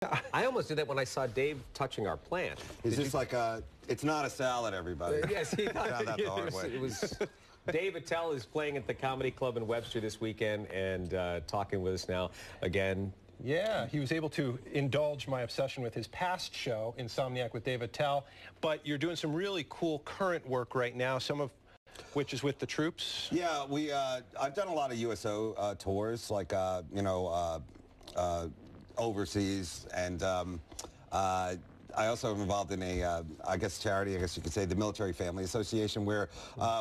I almost did that when I saw Dave touching our plant. Is this like a? It's not a salad, everybody. Yes, he found that the hard way. It was. Dave Attell is playing at the Comedy Club in Webster this weekend and talking with us now again. Yeah, he was able to indulge my obsession with his past show, Insomniac with Dave Attell. But you're doing some really cool current work right now, some of which is with the troops. Yeah, I've done a lot of USO tours, like, overseas, and I also am involved in a, I guess, charity, I guess you could say, the Military Family Association, where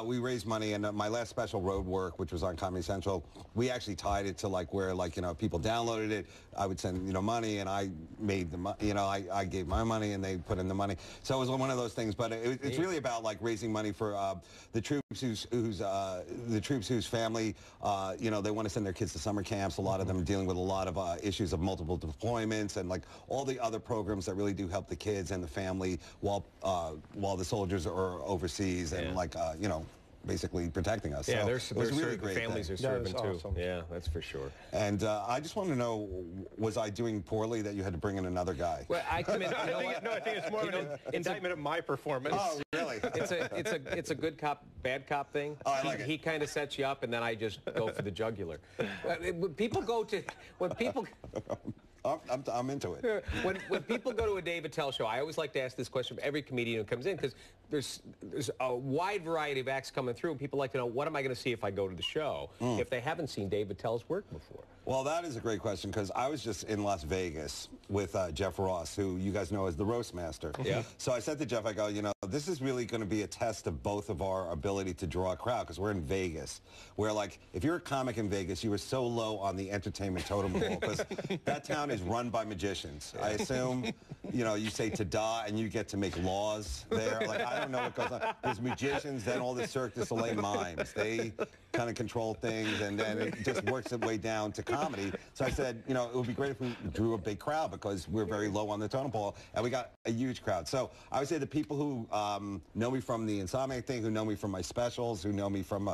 we raise money. And my last special, Road Work, which was on Comedy Central, we actually tied it to, like, where, like, people downloaded it. I would send, money, and I made the money. I gave my money, and they put in the money. So it was one of those things. But it's really about, like, raising money for the troops whose family, they want to send their kids to summer camps. A lot of them are dealing with a lot of issues of multiple deployments and, like, all the other programs that really do help the kids and the family while the soldiers are overseas and basically protecting us. Yeah, so there's really great families are serving too. Awesome. Yeah, that's for sure. And I just want to know, was I doing poorly that you had to bring in another guy? Well, I come in. I think it's more of an indictment of my performance. Oh, really? It's a good cop, bad cop thing. Oh, I like it. He kind of sets you up, and then I just go for the jugular. When people I'm into it. When people go to a Dave Attell show, I always like to ask this question of every comedian who comes in, because there's a wide variety of acts coming through, and people like to know, what am I going to see if I go to the show, if they haven't seen Dave Attell's work before? Well, that is a great question, because I was just in Las Vegas with Jeff Ross, who you guys know as the roast master. Yeah. So I said to Jeff, I go, this is really going to be a test of both of our ability to draw a crowd, because we're in Vegas, where, like, if you're a comic in Vegas, you were so low on the entertainment totem pole, because that town is run by magicians. I assume, you say ta-da, and you get to make laws there. Like, I don't know what goes on. There's magicians, then all the Cirque du Soleil mimes. They kind of control things, and then it just works its way down to comedy. So I said, it would be great if we drew a big crowd, because we're very low on the totem pole, and we got a huge crowd. So I would say the people who know me from the Insomniac thing, who know me from my specials, who know me from,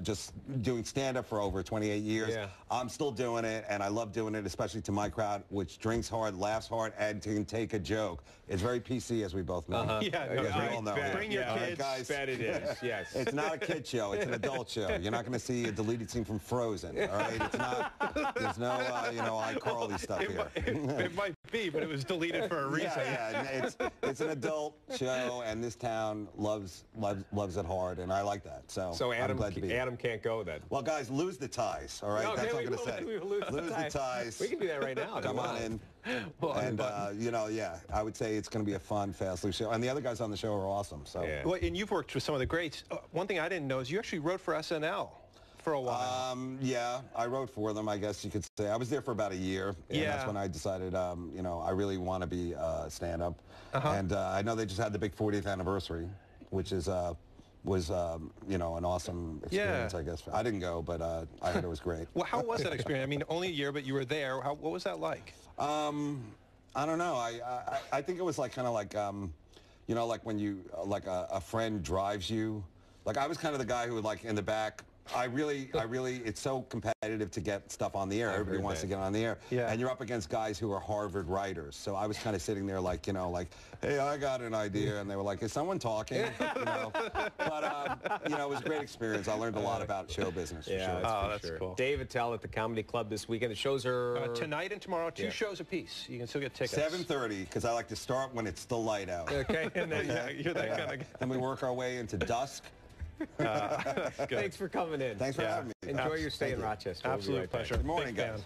just doing stand-up for over 28 years, I'm still doing it, and I love doing it, especially to my crowd, which drinks hard, laughs hard, and can take a joke. It's very PC, as we both know. Yeah, we all know. Bring your kids. Guys. Bet it is, yes. It's not a kid show. It's an adult show. You're not going to see a deleted scene from Frozen, all right? It's not, there's no, iCarly stuff here. It might be, but it was deleted for a reason. Yeah, it's an adult show, and this town loves it hard, and I like that. So Adam, I'm glad to be here. Adam can't go then. Well, guys, lose the ties, all right? Okay, that's what I'm going to say. Lose the ties. We can do that right now. Come on in. And, I would say it's going to be a fun, fast, loose show. And the other guys on the show are awesome. So. Yeah. Well, and you've worked with some of the greats. One thing I didn't know is you actually wrote for SNL for a while. Yeah, I wrote for them, I guess you could say. I was there for about a year. And that's when I decided, I really want to be stand-up. And I know they just had the big 40th anniversary, which is... was an awesome experience, I guess. I didn't go, but I heard it was great. Well, how was that experience? I mean, only a year, but you were there. What was that like? I don't know. I think it was like kind of like like when you like a friend drives you. Like, I was kind of the guy who would, like, in the back. I really, it's so competitive to get stuff on the air. Everybody wants to get on the air. Yeah. And you're up against guys who are Harvard writers. So I was kind of sitting there like, hey, I got an idea. And they were like, is someone talking? But, it was a great experience. I learned a lot about show business, for sure. That's cool. Dave Attell at the Comedy Club this weekend. The shows are... tonight and tomorrow, two shows apiece. You can still get tickets. 7:30, because I like to start when it's still light out. Okay, and then you're that kind of guy. Then we work our way into dusk. Thanks for coming in. Thanks for having me. Enjoy your stay in Rochester. Absolute pleasure. Good morning, guys.